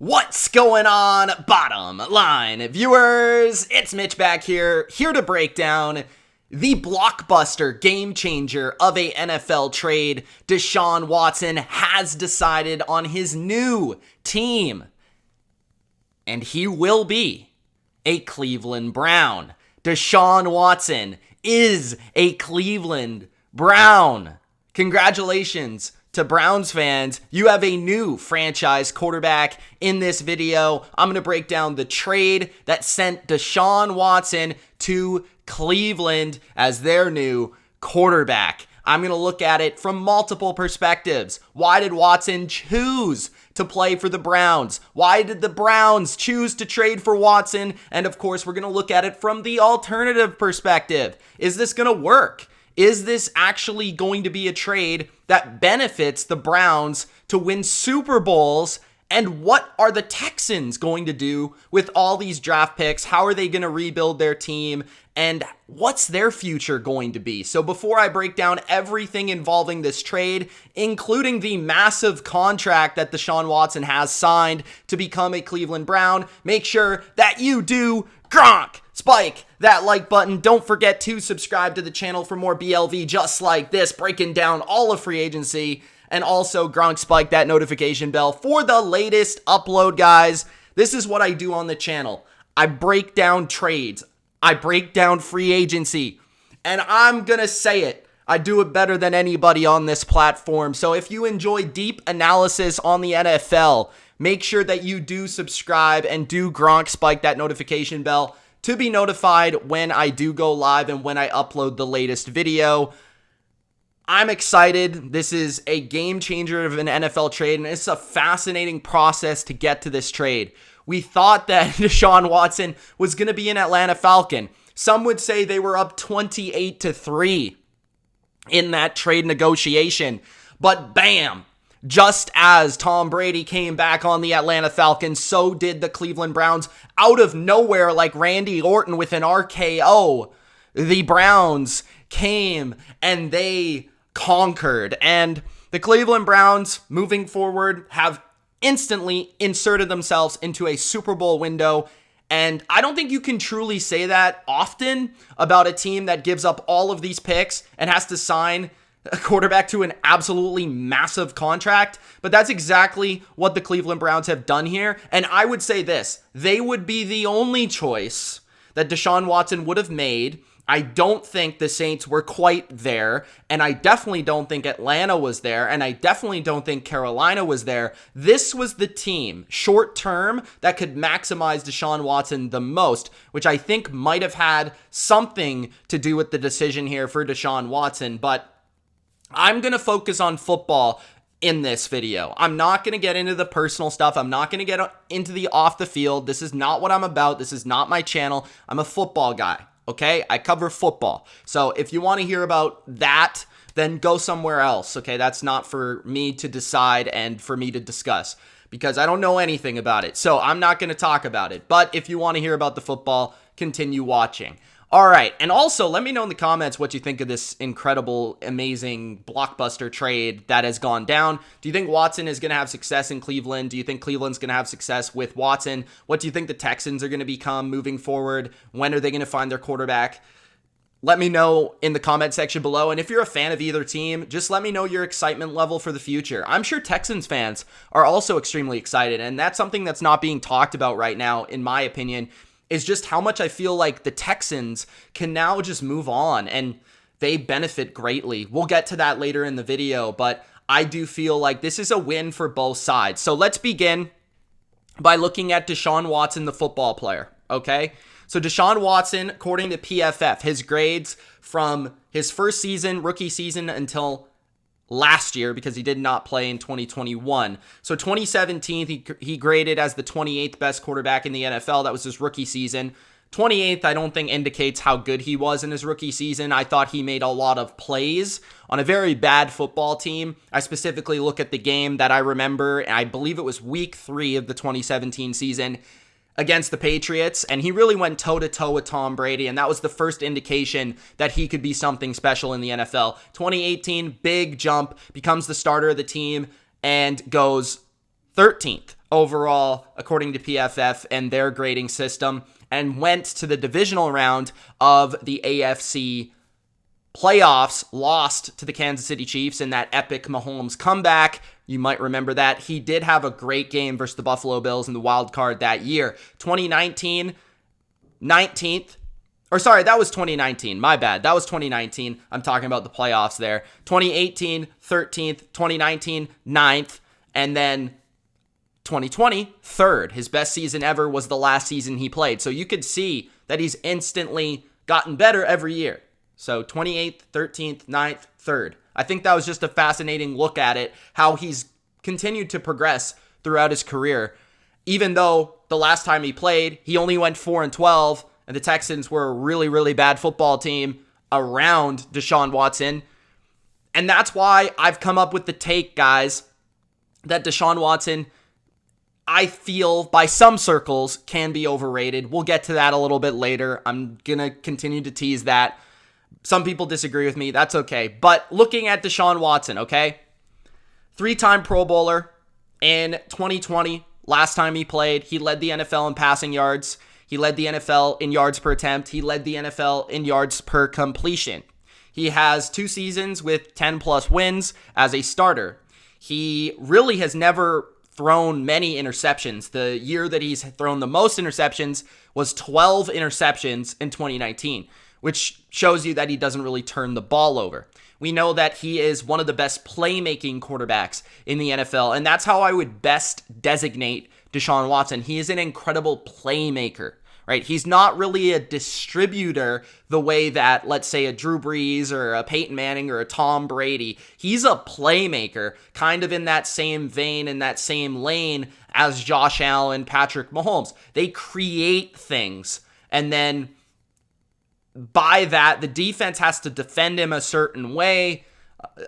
What's going on, bottom line viewers? It's Mitch back here to break down the blockbuster game changer of a NFL trade. Deshaun Watson has decided on his new team, and he will be a Cleveland Brown. Deshaun Watson is a Cleveland Brown. Congratulations to Browns fans. You have a new franchise quarterback. In this video, I'm going to break down the trade that sent Deshaun Watson to Cleveland as their new quarterback. I'm going to look at it from multiple perspectives. Why did Watson choose to play for the Browns? Why did the Browns choose to trade for Watson? And of course, we're going to look at it from the alternative perspective. Is this going to work? Is this actually going to be a trade that benefits the Browns to win Super Bowls? And what are the Texans going to do with all these draft picks? How are they going to rebuild their team? And what's their future going to be? So before I break down everything involving this trade, including the massive contract that Deshaun Watson has signed to become a Cleveland Brown, make sure that you do spike that like button. Don't forget to subscribe to the channel for more BLV just like this, breaking down all of free agency. And also spike that notification bell for the latest upload, guys. This is what I do on the channel. I break down trades. I break down free agency. And I'm going to say it, I do it better than anybody on this platform. So if you enjoy deep analysis on the NFL, make sure that you do subscribe and do spike that notification bell to be notified when I do go live and when I upload the latest video. I'm excited. This is a game changer of an NFL trade, and it's a fascinating process to get to this trade. We thought that Deshaun Watson was going to be an Atlanta Falcon. Some would say they were up 28-3 in that trade negotiation. But bam, just as Tom Brady came back on the Atlanta Falcons, so did the Cleveland Browns out of nowhere like Randy Orton with an RKO. The Browns came and they conquered. And the Cleveland Browns, moving forward, have instantly inserted themselves into a Super Bowl window. And I don't think you can truly say that often about a team that gives up all of these picks and has to sign a quarterback to an absolutely massive contract. But that's exactly what the Cleveland Browns have done here. And I would say this, they would be the only choice that Deshaun Watson would have made. I don't think the Saints were quite there, and I definitely don't think Atlanta was there, and I definitely don't think Carolina was there. This was the team, short term, that could maximize Deshaun Watson the most, which I think might have had something to do with the decision here for Deshaun Watson. But I'm going to focus on football in this video. I'm not going to get into the personal stuff. I'm not going to get into the off the field. This is not what I'm about. This is not my channel. I'm a football guy. Okay, I cover football. So if you want to hear about that, then go somewhere else. Okay, that's not for me to decide and for me to discuss because I don't know anything about it. So I'm not going to talk about it. But if you want to hear about the football, continue watching. All right, and also let me know in the comments what you think of this incredible, amazing blockbuster trade that has gone down. Do you think Watson is going to have success in Cleveland? Do you think Cleveland's going to have success with Watson? What do you think the Texans are going to become moving forward? When are they going to find their quarterback? Let me know in the comment section below. And if you're a fan of either team, just let me know your excitement level for the future. I'm sure Texans fans are also extremely excited, and that's something that's not being talked about right now, in my opinion, is just how much I feel like the Texans can now just move on and they benefit greatly. We'll get to that later in the video, but I do feel like this is a win for both sides. So let's begin by looking at Deshaun Watson, the football player, okay? So Deshaun Watson, according to PFF, his grades from his first season, rookie season, until last year, because he did not play in 2021. So 2017, he graded as the 28th best quarterback in the NFL. That was his rookie season. 28th, I don't think indicates how good he was in his rookie season. I thought he made a lot of plays on a very bad football team. I specifically look at the game that I remember, and I believe it was week 3 of the 2017 season against the Patriots, and he really went toe-to-toe with Tom Brady, and that was the first indication that he could be something special in the NFL. 2018, big jump, becomes the starter of the team, and goes 13th overall, according to PFF and their grading system, and went to the divisional round of the AFC playoffs, lost to the Kansas City Chiefs in that epic Mahomes comeback. You might remember that. He did have a great game versus the Buffalo Bills in the wild card that year. 2019, 19th. Or sorry, that was 2019. My bad. That was 2019. I'm talking about the playoffs there. 2018, 13th. 2019, 9th. And then 2020, 3rd. His best season ever was the last season he played. So you could see that he's instantly gotten better every year. So 28th, 13th, 9th, 3rd. I think that was just a fascinating look at it, how he's continued to progress throughout his career. Even though the last time he played, he only went 4-12, and the Texans were a really, really bad football team around Deshaun Watson. And that's why I've come up with the take, guys, that Deshaun Watson, I feel by some circles, can be overrated. We'll get to that a little bit later. I'm going to continue to tease that. Some people disagree with me. That's okay. But looking at Deshaun Watson, okay? 3-time Pro Bowler in 2020. Last time he played, he led the NFL in passing yards. He led the NFL in yards per attempt. He led the NFL in yards per completion. He has 2 seasons with 10-plus wins as a starter. He really has never thrown many interceptions. The year that he's thrown the most interceptions was 12 interceptions in 2019. Which shows you that he doesn't really turn the ball over. We know that he is one of the best playmaking quarterbacks in the NFL, and that's how I would best designate Deshaun Watson. He is an incredible playmaker, right? He's not really a distributor the way that, let's say, a Drew Brees or a Peyton Manning or a Tom Brady. He's a playmaker, kind of in that same vein, in that same lane as Josh Allen, Patrick Mahomes. They create things, and then by that, the defense has to defend him a certain way.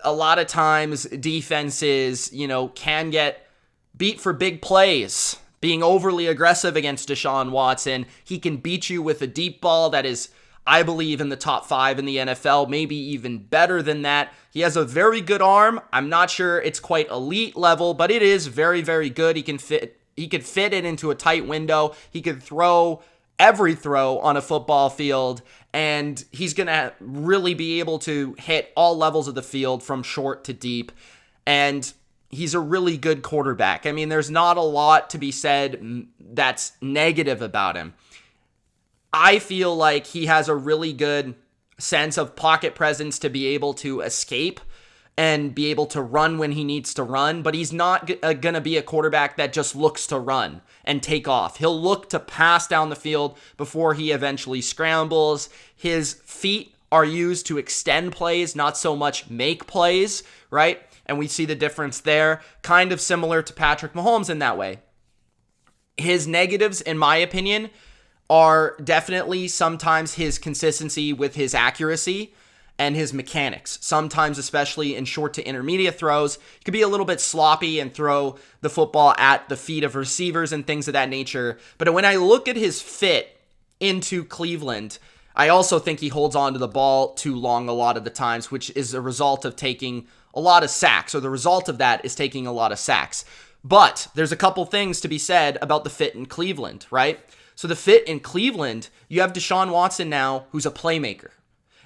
A lot of times, defenses, can get beat for big plays. Being overly aggressive against Deshaun Watson, he can beat you with a deep ball that is, I believe, in the top 5 in the NFL, maybe even better than that. He has a very good arm. I'm not sure it's quite elite level, but it is very, very good. He could fit it into a tight window. He could throw every throw on a football field, and he's going to really be able to hit all levels of the field from short to deep, and he's a really good quarterback. I mean, there's not a lot to be said that's negative about him. I feel like he has a really good sense of pocket presence to be able to escape and be able to run when he needs to run, but he's not going to be a quarterback that just looks to run and take off. He'll look to pass down the field before he eventually scrambles. His feet are used to extend plays, not so much make plays, right? And we see the difference there, kind of similar to Patrick Mahomes in that way. His negatives, in my opinion, are definitely sometimes his consistency with his accuracy and his mechanics. Sometimes, especially in short to intermediate throws, he could be a little bit sloppy and throw the football at the feet of receivers and things of that nature. But when I look at his fit into Cleveland, I also think he holds on to the ball too long a lot of the times, which is a result of taking a lot of sacks, or the result of that is taking a lot of sacks. But there's a couple things to be said about the fit in Cleveland, right? So the fit in Cleveland, you have Deshaun Watson now, who's a playmaker.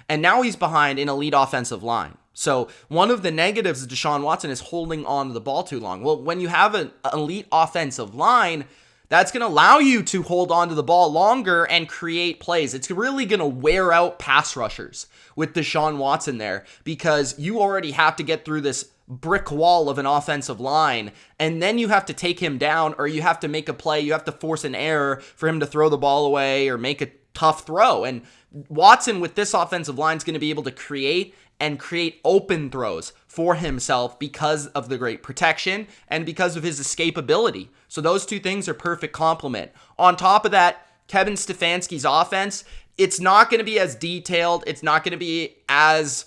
And now he's behind an elite offensive line. So one of the negatives of Deshaun Watson is holding on to the ball too long. Well, when you have an elite offensive line, that's going to allow you to hold on to the ball longer and create plays. It's really going to wear out pass rushers with Deshaun Watson there, because you already have to get through this brick wall of an offensive line, and then you have to take him down, or you have to make a play. You have to force an error for him to throw the ball away or make a tough throw. And Watson with this offensive line is going to be able to create open throws for himself because of the great protection and because of his escapability. So those two things are perfect complement. On top of that, Kevin Stefanski's offense, it's not going to be as detailed. It's not going to be as,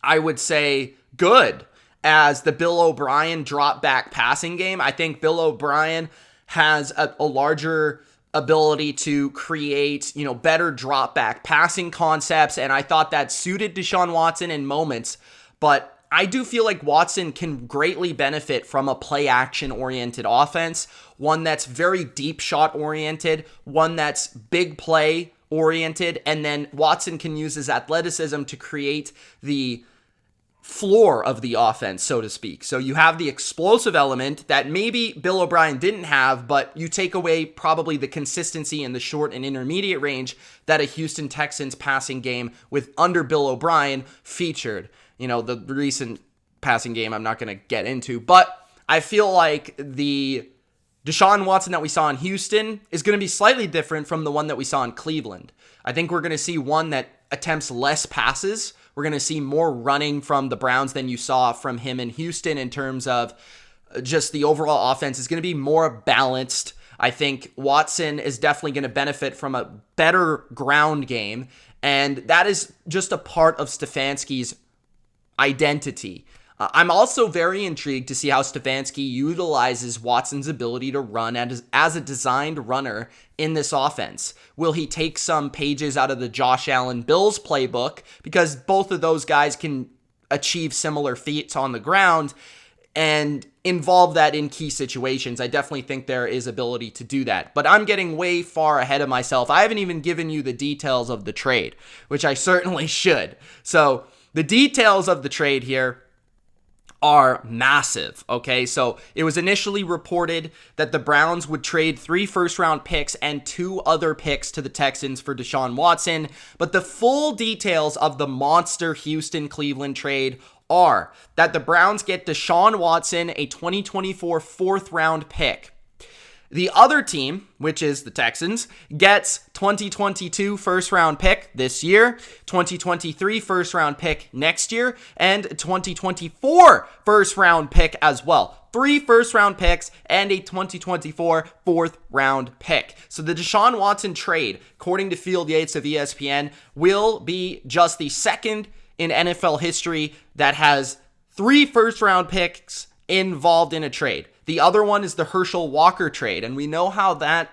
I would say, good as the Bill O'Brien drop back passing game. I think Bill O'Brien has a larger ability to create, better drop back passing concepts, and I thought that suited Deshaun Watson in moments, but I do feel like Watson can greatly benefit from a play action oriented offense, one that's very deep shot oriented, one that's big play oriented, and then Watson can use his athleticism to create the floor of the offense, so to speak. So you have the explosive element that maybe Bill O'Brien didn't have, but you take away probably the consistency in the short and intermediate range that a Houston Texans passing game with under Bill O'Brien featured. You know, the recent passing game I'm not going to get into, but I feel like the Deshaun Watson that we saw in Houston is going to be slightly different from the one that we saw in Cleveland. I think we're going to see one that attempts less passes. We're going to see more running from the Browns than you saw from him in Houston in terms of just the overall offense is going to be more balanced. I think Watson is definitely going to benefit from a better ground game, and that is just a part of Stefanski's identity. I'm also very intrigued to see how Stefanski utilizes Watson's ability to run as a designed runner in this offense. Will he take some pages out of the Josh Allen Bills playbook? Because both of those guys can achieve similar feats on the ground and involve that in key situations. I definitely think there is ability to do that. But I'm getting way far ahead of myself. I haven't even given you the details of the trade, which I certainly should. So the details of the trade here are massive, okay? So it was initially reported that the Browns would trade 3 first-round picks and 2 other picks to the Texans for Deshaun Watson, but the full details of the monster Houston-Cleveland trade are that the Browns get Deshaun Watson, a 2024 4th-round pick. The other team, which is the Texans, gets 2022 first-round pick this year, 2023 first-round pick next year, and 2024 first-round pick as well. 3 first-round picks and a 2024 4th-round pick. So the Deshaun Watson trade, according to Field Yates of ESPN, will be just the second in NFL history that has 3 first-round picks involved in a trade. The other one is the Herschel Walker trade, and we know how that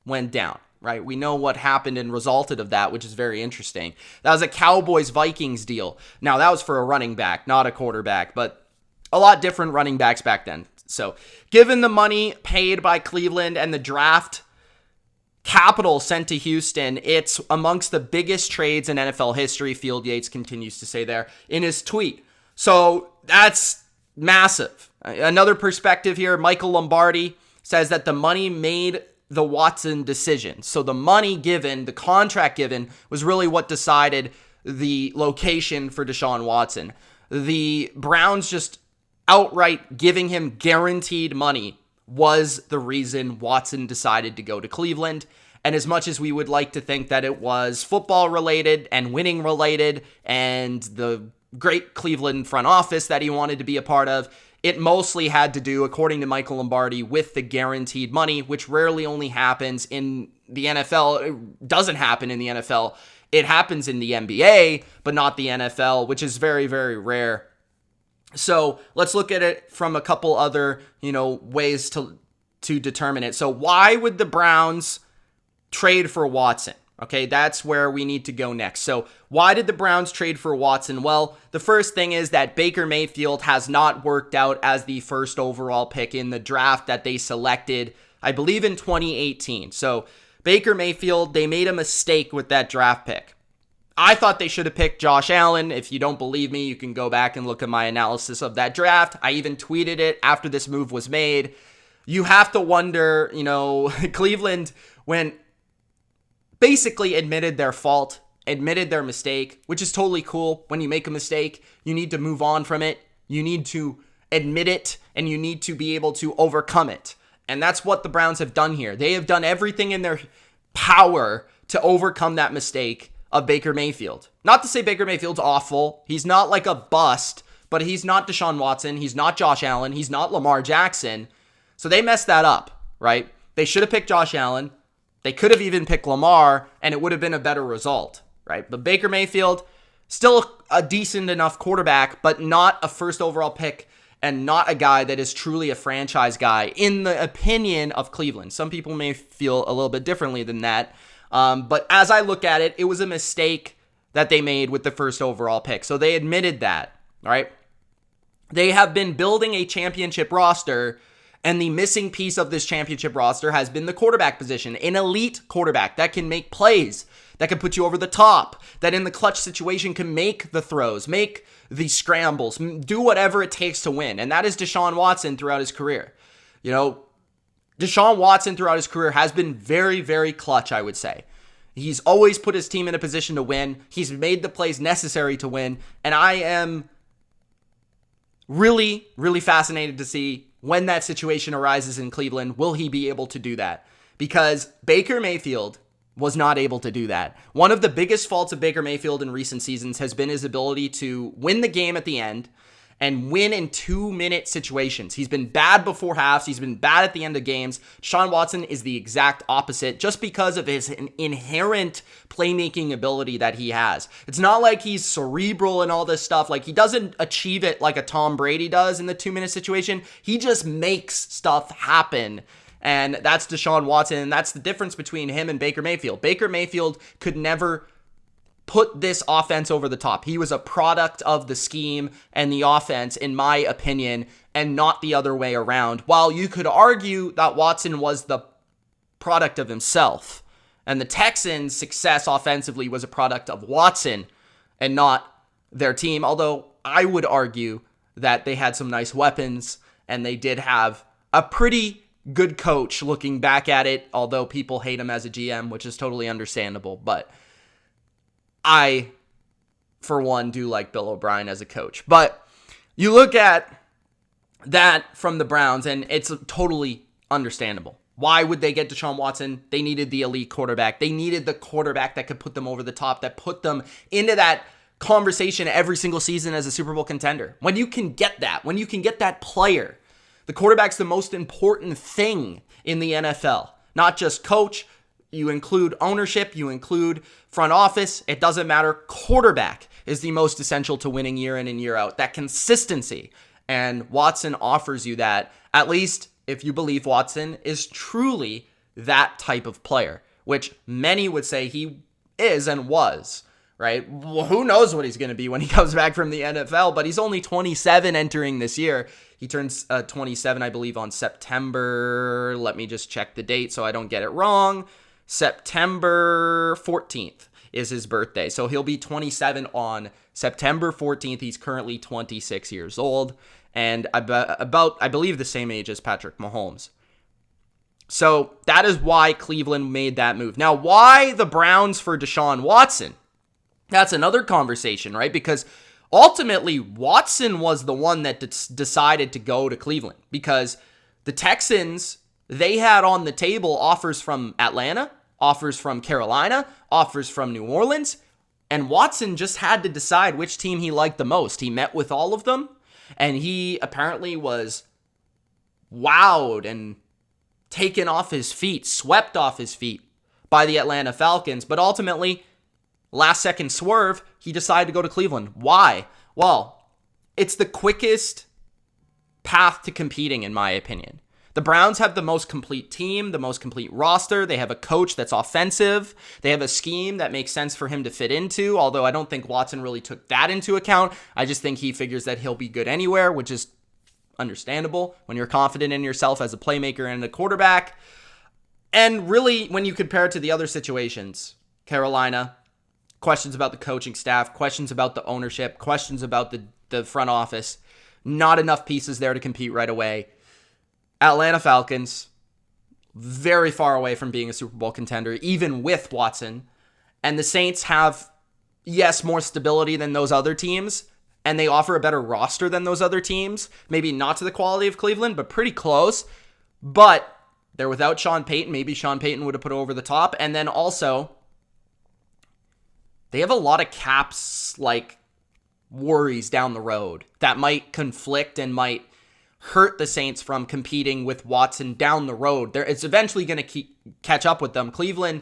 went down, right? We know what happened and resulted of that, which is very interesting. That was a Cowboys-Vikings deal. Now, that was for a running back, not a quarterback, but a lot different running backs back then. So, given the money paid by Cleveland and the draft capital sent to Houston, it's amongst the biggest trades in NFL history, Field Yates continues to say there in his tweet. So, that's massive. Another perspective here, Michael Lombardi says that the money made the Watson decision. So the money given, the contract given, was really what decided the location for Deshaun Watson. The Browns just outright giving him guaranteed money was the reason Watson decided to go to Cleveland. And as much as we would like to think that it was football related and winning related and the great Cleveland front office that he wanted to be a part of, it mostly had to do, according to Michael Lombardi, with the guaranteed money, which rarely only happens in the NFL. It doesn't happen in the NFL. It happens in the NBA, but not the NFL, which is very, very rare. So let's look at it from a couple other, ways to determine it. So why would the Browns trade for Watson? Okay, that's where we need to go next. So why did the Browns trade for Watson? Well, the first thing is that Baker Mayfield has not worked out as the first overall pick in the draft that they selected, I believe, in 2018. So Baker Mayfield, they made a mistake with that draft pick. I thought they should have picked Josh Allen. If you don't believe me, you can go back and look at my analysis of that draft. I even tweeted it after this move was made. You have to wonder, Cleveland went basically admitted their fault, admitted their mistake, which is totally cool. When you make a mistake, you need to move on from it. You need to admit it, and you need to be able to overcome it. And that's what the Browns have done here. They have done everything in their power to overcome that mistake of Baker Mayfield. Not to say Baker Mayfield's awful. He's not like a bust, but he's not Deshaun Watson. He's not Josh Allen. He's not Lamar Jackson. So they messed that up, right? They should have picked Josh Allen. They could have even picked Lamar, and it would have been a better result, right? But Baker Mayfield, still a decent enough quarterback, but not a first overall pick and not a guy that is truly a franchise guy, in the opinion of Cleveland. Some people may feel a little bit differently than that. But as I look at it, it was a mistake that they made with the first overall pick. So they admitted that, right? They have been building a championship roster, and the missing piece of this championship roster has been the quarterback position. An elite quarterback that can make plays, that can put you over the top, that in the clutch situation can make the throws, make the scrambles, do whatever it takes to win. And that is Deshaun Watson throughout his career. You know, Deshaun Watson throughout his career has been very, very clutch, I would say. He's always put his team in a position to win. He's made the plays necessary to win. And I am really, really fascinated to see when that situation arises in Cleveland. Will he be able to do that? Because Baker Mayfield was not able to do that. One of the biggest faults of Baker Mayfield in recent seasons has been his ability to win the game at the end and win in 2-minute situations. He's been bad before halves. He's been bad at the end of games. Deshaun Watson is the exact opposite just because of his inherent playmaking ability that he has. It's not like he's cerebral and all this stuff. Like, he doesn't achieve it like a Tom Brady does in the 2-minute situation. He just makes stuff happen. And that's Deshaun Watson, and that's the difference between him and Baker Mayfield. Baker Mayfield could never put this offense over the top. He was a product of the scheme and the offense, in my opinion, and not the other way around. While you could argue that Watson was the product of himself, and the Texans' success offensively was a product of Watson and not their team, although I would argue that they had some nice weapons, and they did have a pretty good coach looking back at it, although people hate him as a GM, which is totally understandable. But I, for one, do like Bill O'Brien as a coach. But you look at that from the Browns, and it's totally understandable. Why would they get Deshaun Watson? They needed the elite quarterback. They needed the quarterback that could put them over the top, that put them into that conversation every single season as a Super Bowl contender. When you can get that, when you can get that player, the quarterback's the most important thing in the NFL. Not just coach. You include ownership. You include front office. It doesn't matter. Quarterback is the most essential to winning year in and year out. That consistency. And Watson offers you that, at least if you believe Watson is truly that type of player, which many would say he is and was. Right? Well, who knows what he's going to be when he comes back from the NFL, but he's only 27 entering this year. He turns 27, I believe, on September. Let me just check the date so I don't get it wrong. September 14th is his birthday. So he'll be 27 on September 14th. He's currently 26 years old and about, I believe, the same age as Patrick Mahomes. So that is why Cleveland made that move. Now, why the Browns for Deshaun Watson? That's another conversation, right? Because ultimately, Watson was the one that decided to go to Cleveland because the Texans, they had on the table offers from Atlanta, offers from Carolina, offers from New Orleans, and Watson just had to decide which team he liked the most. He met with all of them, and he apparently was wowed and taken off his feet, swept off his feet by the Atlanta Falcons, but ultimately, last second swerve, he decided to go to Cleveland. Why? Well, it's the quickest path to competing, in my opinion. The Browns have the most complete team, the most complete roster. They have a coach that's offensive. They have a scheme that makes sense for him to fit into, although I don't think Watson really took that into account. I just think he figures that he'll be good anywhere, which is understandable when you're confident in yourself as a playmaker and a quarterback. And really, when you compare it to the other situations, Carolina, questions about the coaching staff, questions about the ownership, questions about the front office. Not enough pieces there to compete right away. Atlanta Falcons, very far away from being a Super Bowl contender, even with Watson. And the Saints have, yes, more stability than those other teams, and they offer a better roster than those other teams. Maybe not to the quality of Cleveland, but pretty close. But they're without Sean Payton. Maybe Sean Payton would have put it over the top. And then also, they have a lot of caps, like, worries down the road that might conflict and might hurt the Saints from competing with Watson down the road. It's eventually going to catch up with them. Cleveland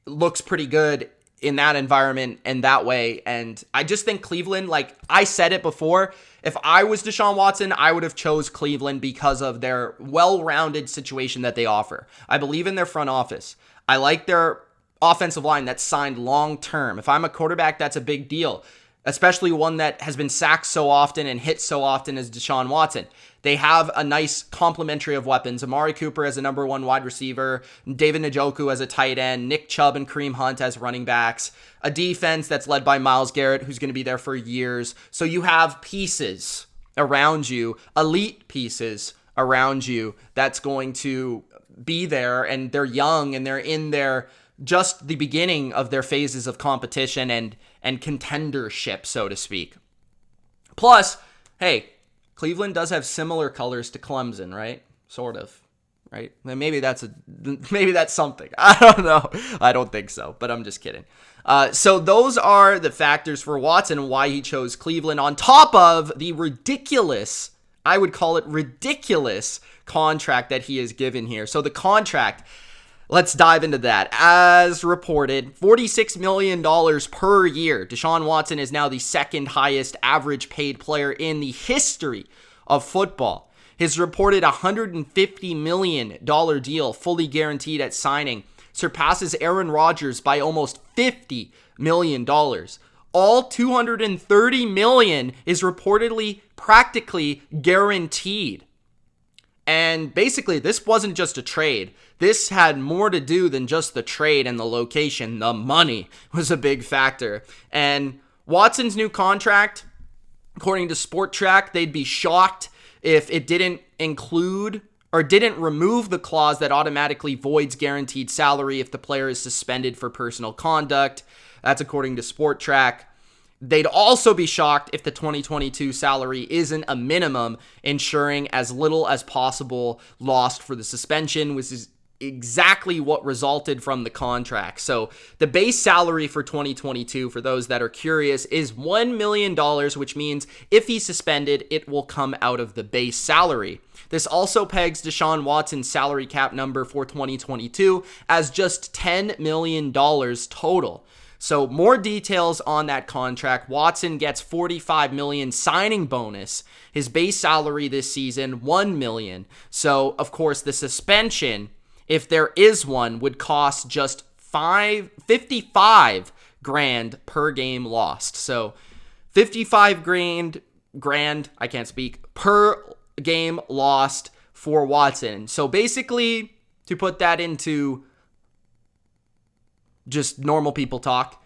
looks pretty good in that environment and that way, and I just think Cleveland, like I said it before, if I was Deshaun Watson, I would have chose Cleveland because of their well-rounded situation that they offer. I believe in their front office. I like their offensive line that's signed long term. If I'm a quarterback, that's a big deal, especially one that has been sacked so often and hit so often as Deshaun Watson. They have a nice complementary of weapons. Amari Cooper as a number one wide receiver, David Njoku as a tight end, Nick Chubb and Kareem Hunt as running backs, a defense that's led by Myles Garrett, who's going to be there for years. So you have pieces around you, elite pieces around you that's going to be there, and they're young and they're in their just the beginning of their phases of competition and contendership, so to speak. Plus, hey, Cleveland does have similar colors to Clemson, right? Sort of, right? Maybe that's something. I don't know. I don't think so, but I'm just kidding. So those are the factors for Watson and why he chose Cleveland, on top of the ridiculous, I would call it ridiculous, contract that he is given here. So the contract, let's dive into that. As reported, $46 million per year. Deshaun Watson is now the second highest average paid player in the history of football. His reported $150 million deal, fully guaranteed at signing, surpasses Aaron Rodgers by almost $50 million. All $230 million is reportedly practically guaranteed. And basically, this wasn't just a trade. This had more to do than just the trade and the location. The money was a big factor. And Watson's new contract, according to Sport Track, they'd be shocked if it didn't include or didn't remove the clause that automatically voids guaranteed salary if the player is suspended for personal conduct. That's according to Sport Track. They'd also be shocked if the 2022 salary isn't a minimum, ensuring as little as possible lost for the suspension, which is exactly what resulted from the contract. So the base salary for 2022, for those that are curious, is $1 million, which means if he's suspended, it will come out of the base salary. This also pegs Deshaun Watson's salary cap number for 2022 as just $10 million total. So more details on that contract. Watson gets $45 million signing bonus. His base salary this season, $1 million. So, of course, the suspension, if there is one, would cost just $55 grand per game lost. So, $55 grand, I can't speak, per game lost for Watson. So basically, to put that into just normal people talk,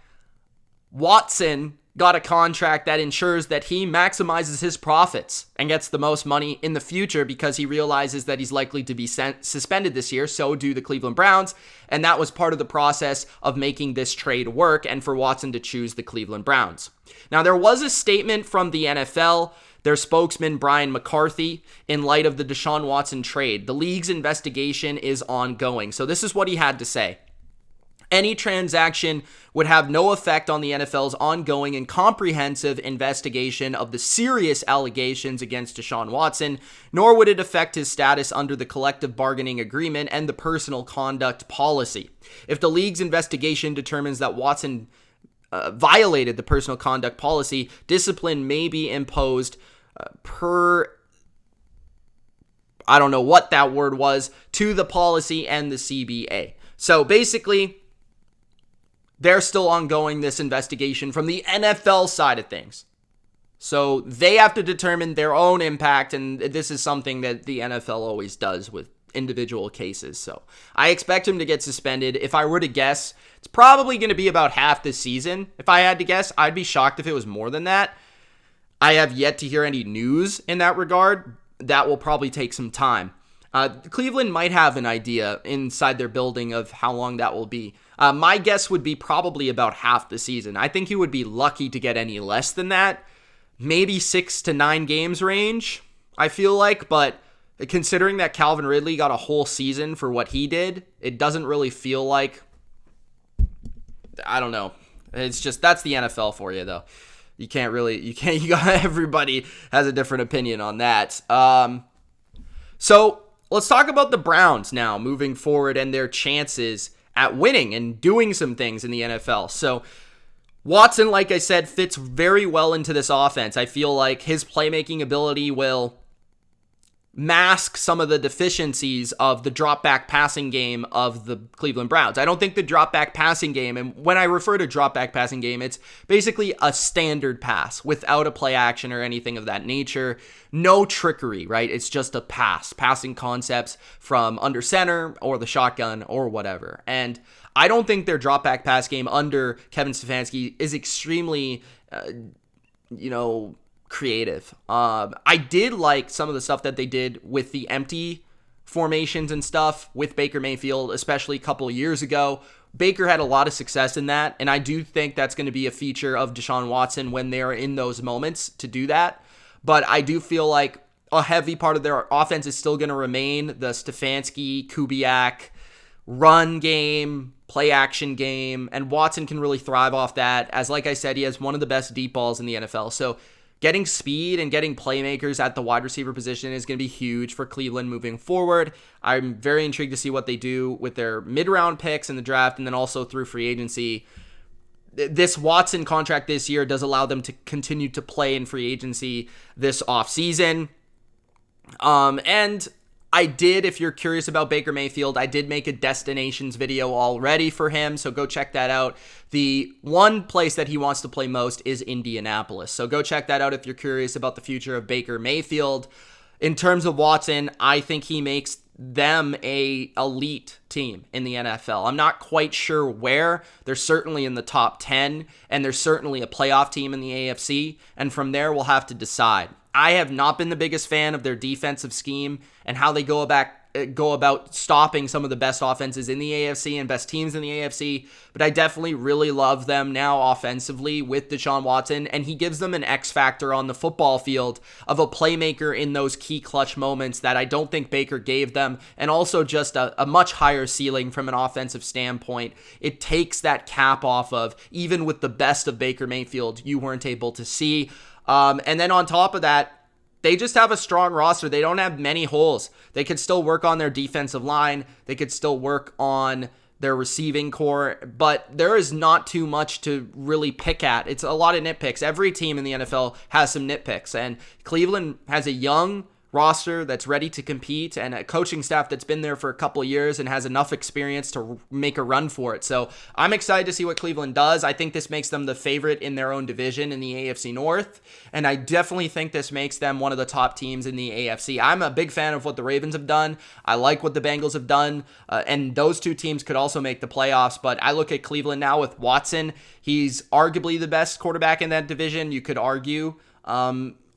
Watson got a contract that ensures that he maximizes his profits and gets the most money in the future because he realizes that he's likely to be suspended this year. So do the Cleveland Browns. And that was part of the process of making this trade work and for Watson to choose the Cleveland Browns. Now, there was a statement from the NFL, their spokesman, Brian McCarthy, in light of the Deshaun Watson trade. The league's investigation is ongoing. So this is what he had to say. Any transaction would have no effect on the NFL's ongoing and comprehensive investigation of the serious allegations against Deshaun Watson, nor would it affect his status under the collective bargaining agreement and the personal conduct policy. If the league's investigation determines that Watson violated the personal conduct policy, discipline may be imposed I don't know what that word was, to the policy and the CBA. So basically, they're still ongoing this investigation from the NFL side of things. So they have to determine their own impact, and this is something that the NFL always does with individual cases. So I expect him to get suspended. If I were to guess, it's probably going to be about half this season. If I had to guess, I'd be shocked if it was more than that. I have yet to hear any news in that regard. That will probably take some time. Cleveland might have an idea inside their building of how long that will be. My guess would be probably about half the season. I think he would be lucky to get any less than that. Maybe 6 to 9 games range, I feel like. But considering that Calvin Ridley got a whole season for what he did, it doesn't really feel like, I don't know. It's just, that's the NFL for you, though. You got, everybody has a different opinion on that. So let's talk about the Browns now moving forward and their chances at winning and doing some things in the NFL. So Watson, like I said, fits very well into this offense. I feel like his playmaking ability will mask some of the deficiencies of the drop back passing game of the Cleveland Browns. I don't think the drop back passing game, and when I refer to drop back passing game, it's basically a standard pass without a play action or anything of that nature. No trickery, right? It's just a passing concepts from under center or the shotgun or whatever. And I don't think their drop back pass game under Kevin Stefanski is extremely, creative. I did like some of the stuff that they did with the empty formations and stuff with Baker Mayfield, especially a couple of years ago. Baker had a lot of success in that, and I do think that's going to be a feature of Deshaun Watson when they're in those moments to do that. But I do feel like a heavy part of their offense is still going to remain the Stefanski, Kubiak run game, play action game, and Watson can really thrive off that. As like I said, he has one of the best deep balls in the NFL. So getting speed and getting playmakers at the wide receiver position is going to be huge for Cleveland moving forward. I'm very intrigued to see what they do with their mid-round picks in the draft and then also through free agency. This Watson contract this year does allow them to continue to play in free agency this offseason. And I did, if you're curious about Baker Mayfield, I did make a destinations video already for him, so go check that out. The one place that he wants to play most is Indianapolis, so go check that out if you're curious about the future of Baker Mayfield. In terms of Watson, I think he makes them a elite team in the NFL. I'm not quite sure where. They're certainly in the top 10, and they're certainly a playoff team in the AFC, and from there we'll have to decide. I have not been the biggest fan of their defensive scheme and how they go about stopping some of the best offenses in the AFC and best teams in the AFC, but I definitely really love them now offensively with Deshaun Watson, and he gives them an X factor on the football field of a playmaker in those key clutch moments that I don't think Baker gave them, and also just a much higher ceiling from an offensive standpoint. It takes that cap off of, even with the best of Baker Mayfield, you weren't able to see. And then on top of that, they just have a strong roster. They don't have many holes. They could still work on their defensive line. They could still work on their receiving core, but there is not too much to really pick at. It's a lot of nitpicks. Every team in the NFL has some nitpicks, and Cleveland has a young roster that's ready to compete and a coaching staff that's been there for a couple of years and has enough experience to make a run for it. So I'm excited to see what Cleveland does. I think this makes them the favorite in their own division in the AFC North, and I definitely think this makes them one of the top teams in the AFC. I'm a big fan of what the Ravens have done. I like what the Bengals have done, and those two teams could also make the playoffs, but I look at Cleveland now with Watson. He's arguably the best quarterback in that division, you could argue.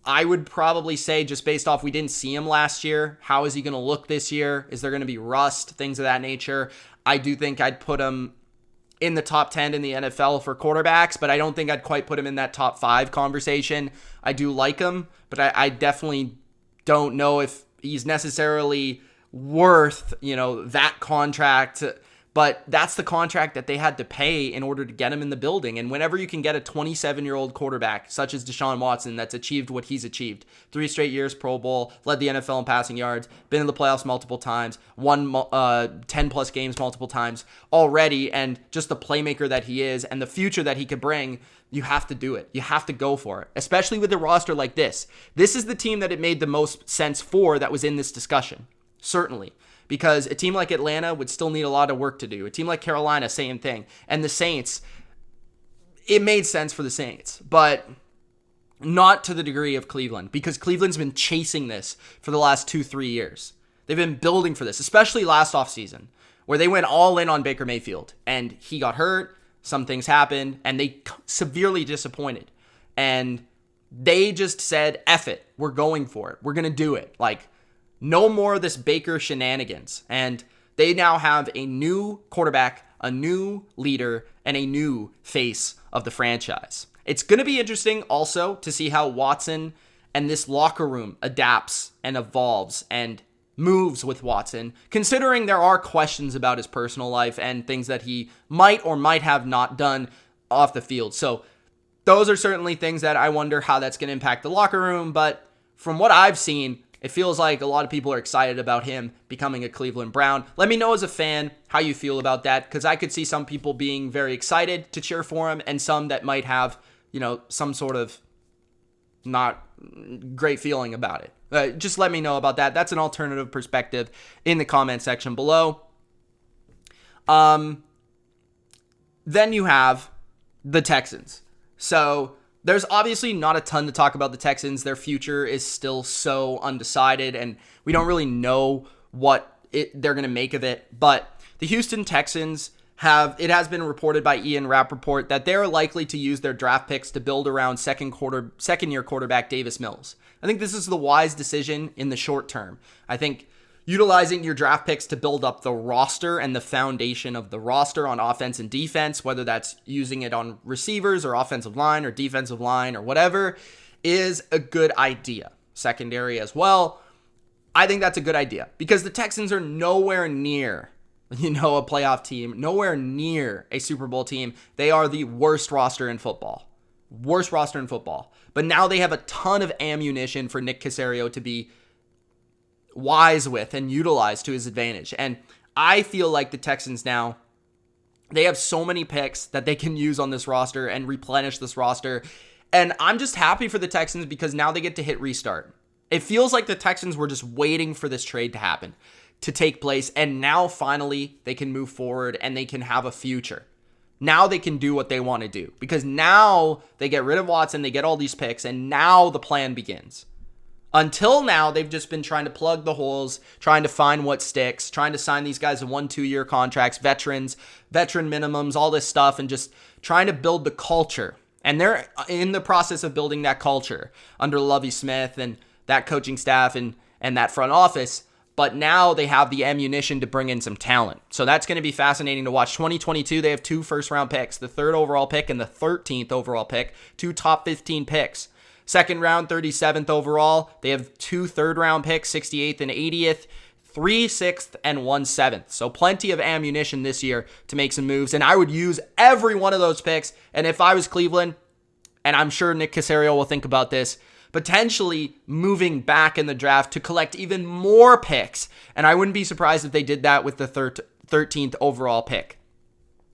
I would probably say, just based off we didn't see him last year, how is he going to look this year? Is there going to be rust? Things of that nature. I do think I'd put him in the top 10 in the NFL for quarterbacks, but I don't think I'd quite put him in that top 5 conversation. I do like him, but I definitely don't know if he's necessarily worth, that contract. But that's the contract that they had to pay in order to get him in the building. And whenever you can get a 27-year-old quarterback, such as Deshaun Watson, that's achieved what he's achieved, 3 straight years Pro Bowl, led the NFL in passing yards, been in the playoffs multiple times, won 10-plus games multiple times already, and just the playmaker that he is and the future that he could bring, you have to do it. You have to go for it, especially with a roster like this. This is the team that it made the most sense for that was in this discussion, certainly. Because a team like Atlanta would still need a lot of work to do. A team like Carolina, same thing. And the Saints, it made sense for the Saints, but not to the degree of Cleveland, because Cleveland's been chasing this for the last 2-3 years. They've been building for this, especially last offseason, where they went all in on Baker Mayfield, and he got hurt, some things happened, and they severely disappointed. And they just said, F it, we're going for it. We're going to do it. No more of this Baker shenanigans. And they now have a new quarterback, a new leader, and a new face of the franchise. It's going to be interesting also to see how Watson and this locker room adapts and evolves and moves with Watson, considering there are questions about his personal life and things that he might or might have not done off the field. So those are certainly things that I wonder how that's going to impact the locker room. But from what I've seen, it feels like a lot of people are excited about him becoming a Cleveland Brown. Let me know as a fan how you feel about that, because I could see some people being very excited to cheer for him and some that might have, some sort of not great feeling about it. Just let me know about that. That's an alternative perspective in the comment section below. Then you have the Texans. So there's obviously not a ton to talk about the Texans. Their future is still so undecided, and we don't really know what they're going to make of it. But the Houston Texans it has been reported by Ian Rappaport that they're likely to use their draft picks to build around second-year quarterback Davis Mills. I think this is the wise decision in the short term. I think utilizing your draft picks to build up the roster and the foundation of the roster on offense and defense, whether that's using it on receivers or offensive line or defensive line or whatever, is a good idea. Secondary as well. I think that's a good idea because the Texans are nowhere near a playoff team, nowhere near a Super Bowl team. They are the worst roster in football. But now they have a ton of ammunition for Nick Caserio to be wise with and utilize to his advantage. And I feel like the Texans now, they have so many picks that they can use on this roster and replenish this roster. And I'm just happy for the Texans because now they get to hit restart. It feels like the Texans were just waiting for this trade to happen, to take place. And now finally they can move forward and they can have a future. Now they can do what they want to do because now they get rid of Watson, they get all these picks, and now the plan begins. Until now, they've just been trying to plug the holes, trying to find what sticks, trying to sign these guys to 1-2 year contracts, veteran minimums, all this stuff, and just trying to build the culture. And they're in the process of building that culture under Lovie Smith and that coaching staff and that front office. But now they have the ammunition to bring in some talent. So that's going to be fascinating to watch. 2022, they have 2 first-round picks, the 3rd overall pick and the 13th overall pick, 2 top 15 picks. Second round, 37th overall. They have 2 third-round picks, 68th and 80th, 3 6th, and 1 7th. So plenty of ammunition this year to make some moves. And I would use every one of those picks. And if I was Cleveland, and I'm sure Nick Caserio will think about this, potentially moving back in the draft to collect even more picks. And I wouldn't be surprised if they did that with the 13th overall pick.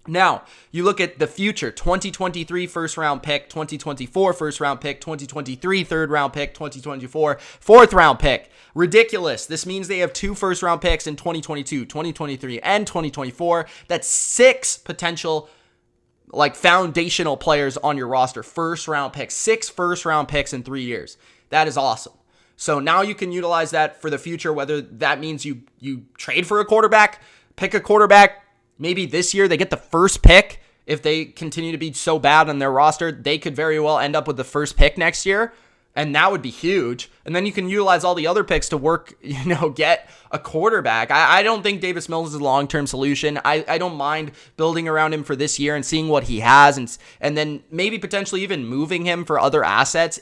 Now, you look at the future, 2023 first-round pick, 2024 first-round pick, 2023 third-round pick, 2024 fourth-round pick. Ridiculous. This means they have 2 first-round picks in 2022, 2023, and 2024. That's 6 potential foundational players on your roster. First-round picks, 6 first-round picks in 3 years. That is awesome. So now you can utilize that for the future, whether that means you trade for a quarterback, pick a quarterback. Maybe this year they get the first pick. If they continue to be so bad on their roster, they could very well end up with the first pick next year. And that would be huge. And then you can utilize all the other picks to work, get a quarterback. I don't think Davis Mills is a long-term solution. I don't mind building around him for this year and seeing what he has. And then maybe potentially even moving him for other assets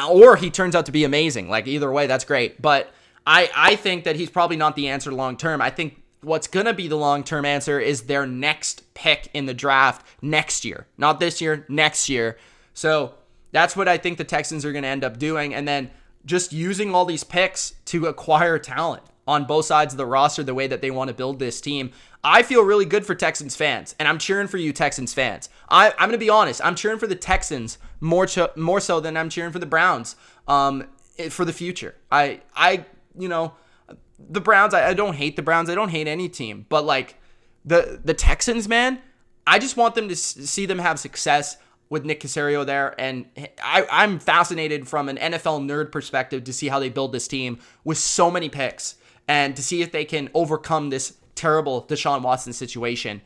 or he turns out to be amazing. Either way, that's great. But I think that he's probably not the answer long-term. I think what's going to be the long-term answer is their next pick in the draft next year. Not this year, next year. So that's what I think the Texans are going to end up doing. And then just using all these picks to acquire talent on both sides of the roster the way that they want to build this team. I feel really good for Texans fans, and I'm cheering for you Texans fans. I'm going to be honest. I'm cheering for the Texans more so than I'm cheering for the Browns for the future. The Browns, I don't hate the Browns. I don't hate any team. But, the Texans, man, I just want them to see them have success with Nick Caserio there. And I'm fascinated from an NFL nerd perspective to see how they build this team with so many picks and to see if they can overcome this terrible Deshaun Watson situation.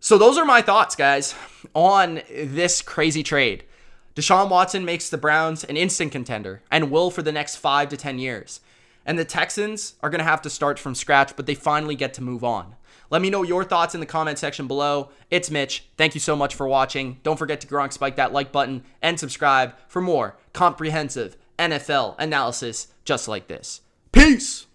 So those are my thoughts, guys, on this crazy trade. Deshaun Watson makes the Browns an instant contender and will for the next 5 to 10 years. And the Texans are going to have to start from scratch, but they finally get to move on. Let me know your thoughts in the comment section below. It's Mitch. Thank you so much for watching. Don't forget to Gronk spike that like button and subscribe for more comprehensive NFL analysis just like this. Peace!